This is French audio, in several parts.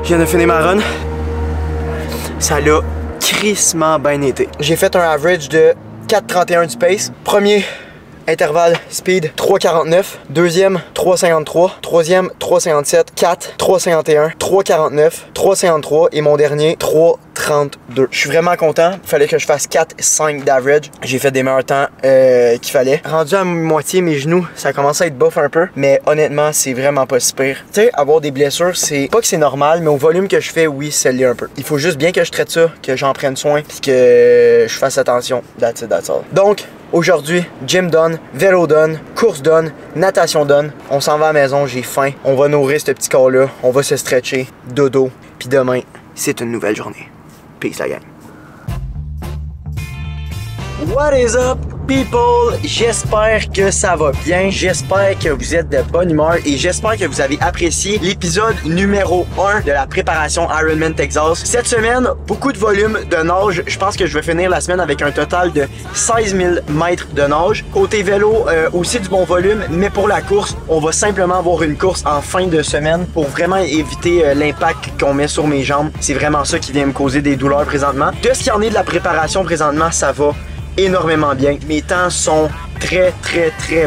Je viens de finir ma run. Ça l'a crissement bien été. J'ai fait un average de 4,31 du pace. Premier intervalle speed 3,49. Deuxième 3,53. Troisième 3,57. 4 3,51. 3,49. 3,53. Et mon dernier 3,32. Je suis vraiment content. Il fallait que je fasse 4,5 d'average. J'ai fait des meilleurs temps qu'il fallait. Rendu à moitié, mes genoux, ça commence à être buff un peu. Mais honnêtement, c'est vraiment pas si pire. Tu sais, avoir des blessures, c'est pas que c'est normal, mais au volume que je fais, oui, ça l'est un peu. Il faut juste bien que je traite ça, que j'en prenne soin, puis que je fasse attention. That's it, that's all. Donc, aujourd'hui, gym done, vélo done, course done, natation done. On s'en va à la maison, j'ai faim. On va nourrir ce petit corps-là. On va se stretcher, dodo. Puis demain, c'est une nouvelle journée. Peace la gang. What is up, people? J'espère que ça va bien. J'espère que vous êtes de bonne humeur et j'espère que vous avez apprécié l'épisode numéro 1 de la préparation Ironman Texas. Cette semaine, beaucoup de volume de nage. Je pense que je vais finir la semaine avec un total de 16 000 mètres de nage. Côté vélo, aussi du bon volume, mais pour la course, on va simplement avoir une course en fin de semaine pour vraiment éviter l'impact qu'on met sur mes jambes. C'est vraiment ça qui vient me causer des douleurs présentement. De ce qu'il y en est de la préparation présentement, ça va énormément bien. Mes temps sont très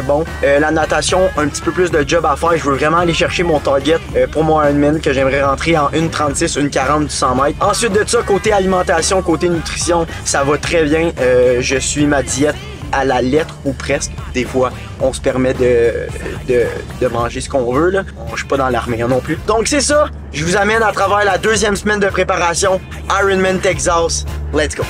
bons. La natation, un petit peu plus de job à faire. Je veux vraiment aller chercher mon target pour mon Ironman que j'aimerais rentrer en 1,36, 1,40 du 100 mètres. Ensuite de ça, côté alimentation, côté nutrition, ça va très bien. Je suis ma diète à la lettre ou presque. Des fois, on se permet de manger ce qu'on veut, là. Je suis pas dans l'armée non plus. Donc c'est ça, je vous amène à travers la deuxième semaine de préparation Ironman Texas. Let's go!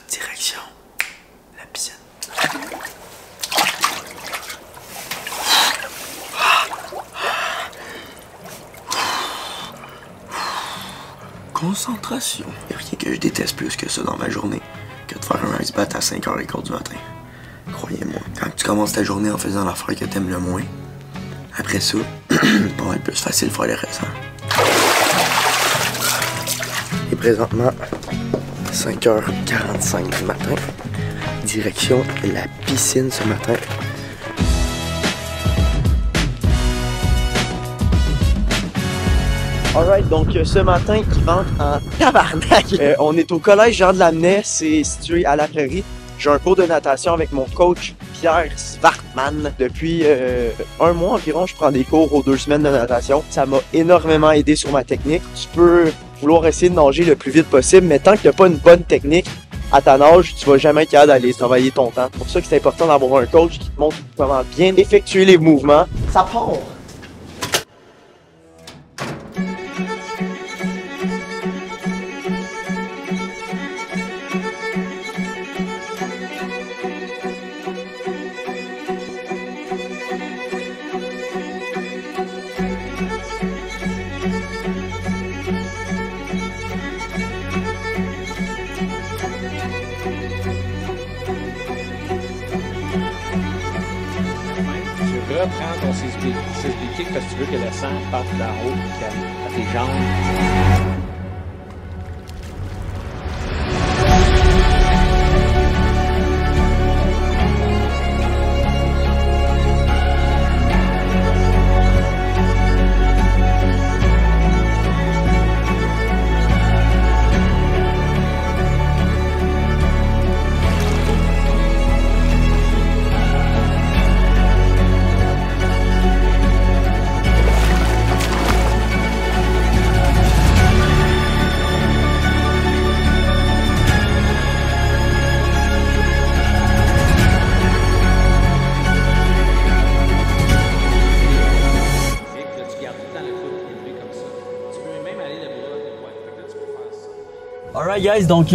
Direction la piscine. Concentration. Il n'y a rien que je déteste plus que ça dans ma journée que de faire un ice bath à 5h15 du matin. Croyez-moi, quand tu commences ta journée en faisant l'affaire que t'aimes le moins, après ça, ça va être plus facile de faire le reste. Et présentement, 5h45 du matin, direction la piscine ce matin. Alright, donc ce matin, il vente en tabarnak. On est au collège Jean de Lamennais, c'est situé à La Prairie. J'ai un cours de natation avec mon coach Pierre Svartman. Depuis un mois environ, je prends des cours aux 2 semaines de natation. Ça m'a énormément aidé sur ma technique. Tu peux vouloir essayer de nager le plus vite possible, mais tant que tu n'as pas une bonne technique à ta nage, tu vas jamais être capable d'aller travailler ton temps. C'est pour ça que c'est important d'avoir un coach qui te montre comment bien effectuer les mouvements. Ça part! Reprends ton CSB kick parce que tu veux que le sang parte d'en haut à tes jambes. Alright guys, donc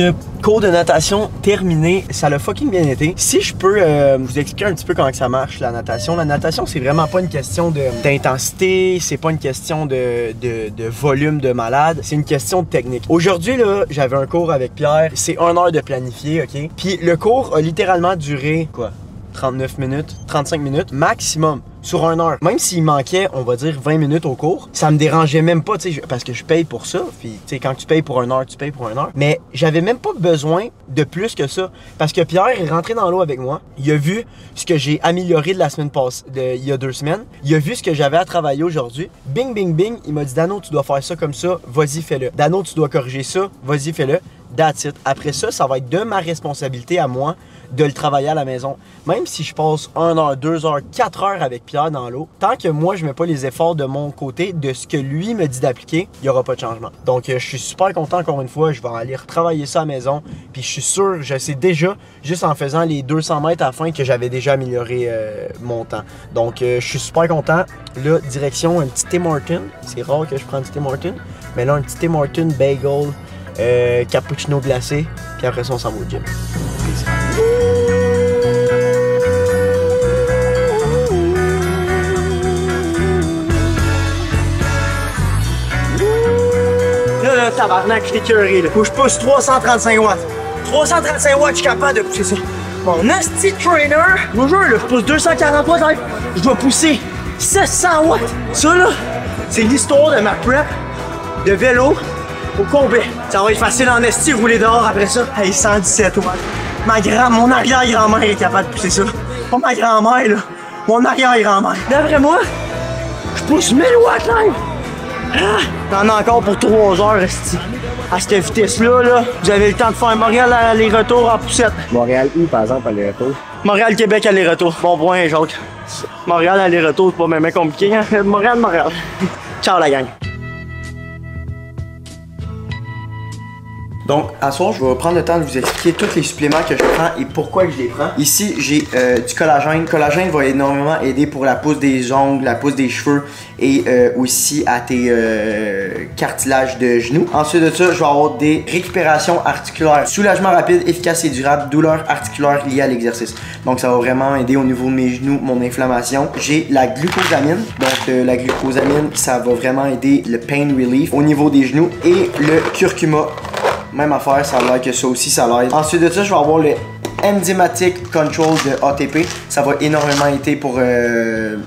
cours de natation terminé, ça l'a fucking bien été. Si je peux vous expliquer un petit peu comment que ça marche la natation. La natation c'est vraiment pas une question d'intensité, c'est pas une question de volume de malade, c'est une question de technique. Aujourd'hui là, j'avais un cours avec Pierre, c'est 1 heure de planifier, ok? Puis le cours a littéralement duré, quoi? 39 minutes, 35 minutes maximum. sur 1 heure. Même s'il manquait, on va dire 20 minutes au cours, ça me dérangeait même pas, tu sais, parce que je paye pour ça. Puis, tu sais, quand tu payes pour 1 heure, tu payes pour 1 heure. Mais j'avais même pas besoin de plus que ça. Parce que Pierre est rentré dans l'eau avec moi. Il a vu ce que j'ai amélioré de la semaine passée, il y a 2 semaines. Il a vu ce que j'avais à travailler aujourd'hui. Bing, bing, bing. Il m'a dit, Dano, tu dois faire ça comme ça. Vas-y, fais-le. Dano, tu dois corriger ça. Vas-y, fais-le. That's it. Après ça, ça va être de ma responsabilité à moi de le travailler à la maison. Même si je passe 1 heure, 2 heures, 4 heures avec Pierre dans l'eau, tant que moi, je mets pas les efforts de mon côté, de ce que lui me dit d'appliquer, il n'y aura pas de changement. Donc, je suis super content encore une fois. Je vais aller retravailler ça à la maison. Puis, je suis sûr, je sais déjà, juste en faisant les 200 mètres à la fin, que j'avais déjà amélioré mon temps. Donc, je suis super content. Là, direction un petit Tim Hortons. C'est rare que je prenne un petit Tim Hortons. Mais là, un petit Tim Hortons bagel, cappuccino glacé. Puis après ça, on s'en va au gym. Peace. Là, tabarnak, je t'ai curé, là. Faut que je pousse 335 watts. 335 watts, je suis capable de pousser ça. Mon asti trainer, je vous jure, là, je pousse 240 watts, là, je dois pousser 700 watts. Ça, là, c'est l'histoire de ma prep de vélo au complet. Ça va être facile en esti, rouler dehors après ça. Hey, 117 watts. Mon arrière-grand-mère est capable de pousser ça. Pas ma grand-mère, là. Mon arrière-grand-mère. D'après moi, je pousse 1000 watts live. T'en as encore pour 3 heures, esti. À cette vitesse-là, là, vous avez le temps de faire Montréal aller-retour en poussette. Montréal où, par exemple, aller-retour? Montréal-Québec aller-retour. Bon point, Jacques. Montréal aller-retour, c'est pas même compliqué, hein? Montréal. Ciao, la gang. Donc, à ce soir, je vais prendre le temps de vous expliquer tous les suppléments que je prends et pourquoi je les prends. Ici, j'ai du collagène. Le collagène va énormément aider pour la pousse des ongles, la pousse des cheveux et aussi à tes cartilages de genoux. Ensuite de ça, je vais avoir des récupérations articulaires. Soulagement rapide, efficace et durable, douleur articulaire liée à l'exercice. Donc, ça va vraiment aider au niveau de mes genoux, mon inflammation. J'ai la glucosamine. Donc, la glucosamine, ça va vraiment aider le pain relief au niveau des genoux. Et le curcuma. Même affaire, ça a l'air que ça aussi, ça l'aide. Ensuite de ça, je vais avoir le Enzymatic Control de ATP. Ça va énormément aider pour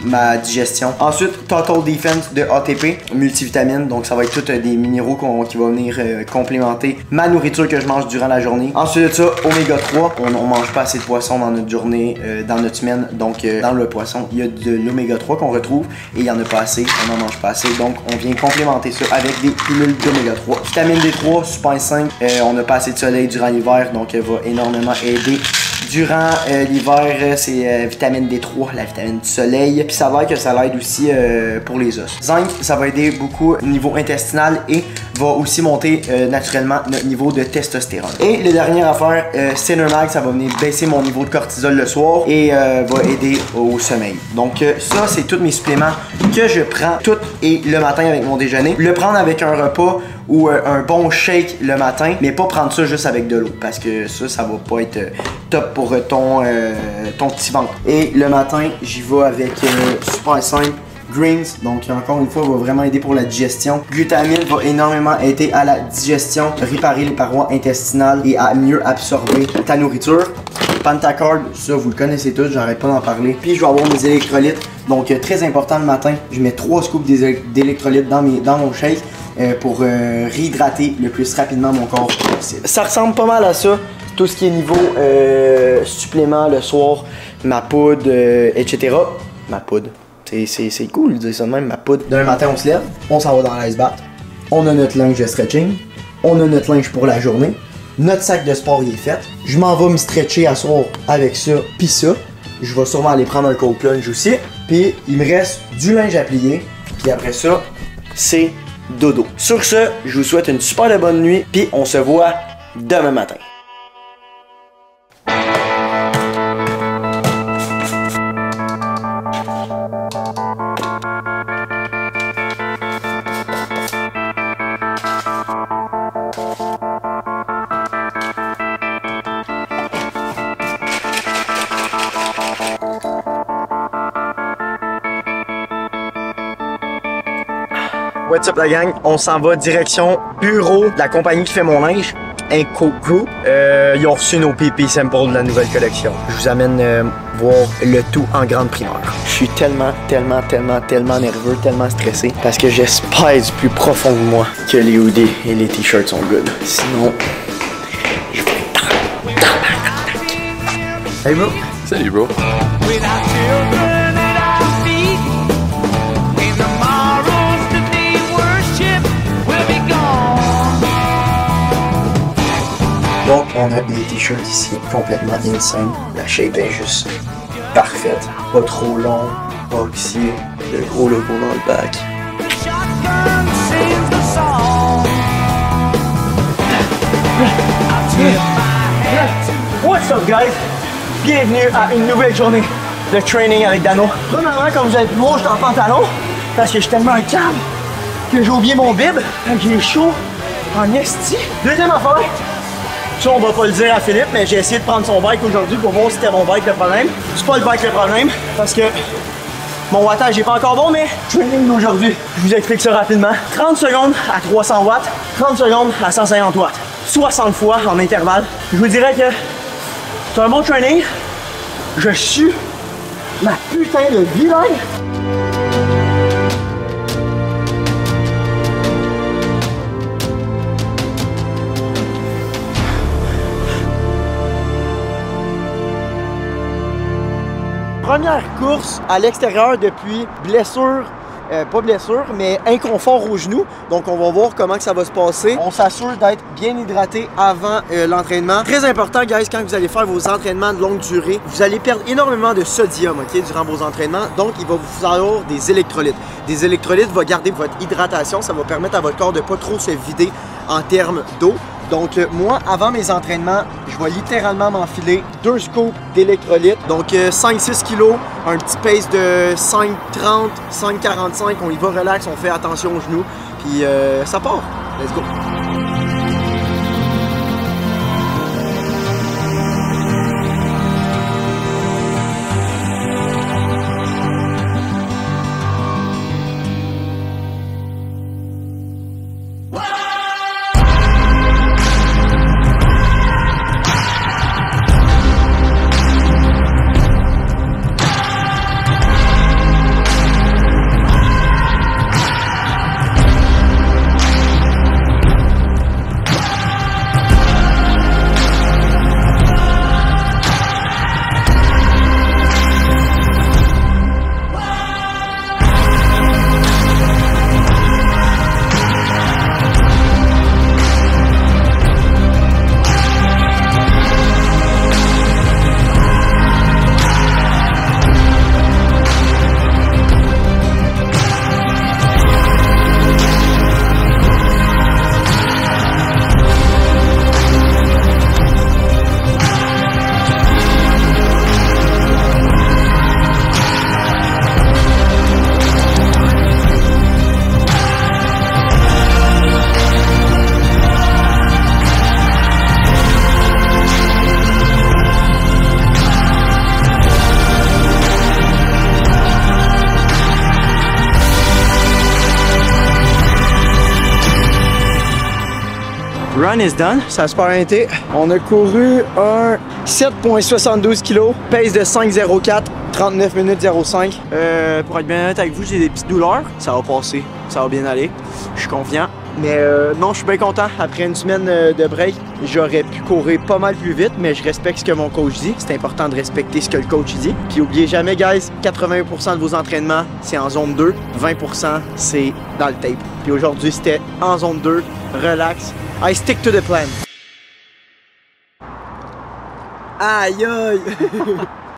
ma digestion. Ensuite, Total Defense de ATP, multivitamine. Donc, ça va être tous des minéraux qui vont venir complémenter ma nourriture que je mange durant la journée. Ensuite de ça, Oméga 3. On mange pas assez de poisson dans notre journée, dans notre semaine. Donc, dans le poisson, il y a de l'Oméga 3 qu'on retrouve et il y en a pas assez. On n'en mange pas assez. Donc, on vient complémenter ça avec des pilules d'Oméga 3. Vitamine D3, super 5. On n'a pas assez de soleil durant l'hiver. Donc, elle va énormément aider. Durant l'hiver, c'est vitamine D3, la vitamine du soleil. Puis ça va que ça l'aide aussi pour les os. Zinc, ça va aider beaucoup au niveau intestinal et va aussi monter naturellement notre niveau de testostérone. Et la dernière affaire, Cinermag, ça va venir baisser mon niveau de cortisol le soir et va aider au sommeil. Donc ça, c'est tous mes suppléments que je prends tout et le matin avec mon déjeuner. Le prendre avec un repas ou un bon shake le matin, mais pas prendre ça juste avec de l'eau parce que ça va pas être top pour ton petit ventre. Et le matin, j'y vais avec super simple. Greens, donc encore une fois, va vraiment aider pour la digestion. Glutamine va énormément aider à la digestion, réparer les parois intestinales et à mieux absorber ta nourriture. Pantacard, ça vous le connaissez tous, j'arrête pas d'en parler. Puis je vais avoir mes électrolytes, donc très important le matin, je mets 3 scoops d'électrolytes dans mon shake pour réhydrater le plus rapidement mon corps possible. Ça ressemble pas mal à ça, tout ce qui est niveau supplément le soir, ma poudre, etc. Ma poudre. C'est cool de dire ça de même, ma poudre. D'un matin, on se lève, on s'en va dans l'ice bath. On a notre linge de stretching. On a notre linge pour la journée. Notre sac de sport il est fait. Je m'en vais me stretcher à soir avec ça, puis ça. Je vais sûrement aller prendre un cold plunge aussi. Puis il me reste du linge à plier. Puis après ça, c'est dodo. Sur ce, je vous souhaite une super bonne nuit. Puis on se voit demain matin. What's up la gang? On s'en va direction bureau de la compagnie qui fait mon linge. Inco Group. Ils ont reçu nos PP samples de la nouvelle collection. Je vous amène voir le tout en grande primeur. Je suis tellement nerveux, tellement stressé parce que j'espère du plus profond de moi que les hoodies et les t-shirts sont good. Sinon, je vais être Hey bro. Salut bro. Donc, on a des t-shirts ici complètement insane. La shape est juste parfaite. Pas trop long, pas oxy. Le gros logo dans le bac. What's up, guys? Bienvenue à une nouvelle journée de training avec Dano. Premièrement, comme vous avez pu voir, je suis en pantalon parce que je suis tellement un câble que j'ai oublié mon bib. J'ai chaud en esti. Deuxième affaire. Ça, on va pas le dire à Philippe, mais j'ai essayé de prendre son bike aujourd'hui pour voir si c'était mon bike le problème. C'est pas le bike le problème, parce que mon wattage n'est pas encore bon, mais training d'aujourd'hui. Je vous explique ça rapidement. 30 secondes à 300 watts, 30 secondes à 150 watts. 60 fois en intervalle. Je vous dirais que c'est un bon training. Je suis ma putain de vie-line. Première course à l'extérieur depuis blessure, pas blessure, mais inconfort au genou. Donc on va voir comment que ça va se passer. On s'assure d'être bien hydraté avant l'entraînement. Très important, guys, quand vous allez faire vos entraînements de longue durée, vous allez perdre énormément de sodium, ok, durant vos entraînements. Donc il va vous falloir des électrolytes. Des électrolytes vont garder votre hydratation. Ça va permettre à votre corps de pas trop se vider en termes d'eau. Donc moi, avant mes entraînements, je vais littéralement m'enfiler 2 scoops d'électrolytes. Donc 5-6 kilos, un petit pace de 5,30, 5,45. On y va relax, on fait attention aux genoux. Puis ça part. Let's go! Run is done, ça a super bien été. On a couru un 7,72 kg, pace de 5,04, 39 minutes 05. Pour être bien honnête avec vous, j'ai des petites douleurs. Ça va passer, ça va bien aller. Je suis confiant. Mais non, je suis bien content. Après une semaine de break, j'aurais pu courir pas mal plus vite, mais je respecte ce que mon coach dit. C'est important de respecter ce que le coach dit. Puis oubliez jamais, guys, 80% de vos entraînements, c'est en zone 2. 20%, c'est dans le tape. Puis aujourd'hui, c'était en zone 2, relax. I stick to the plan. Aïe aïe!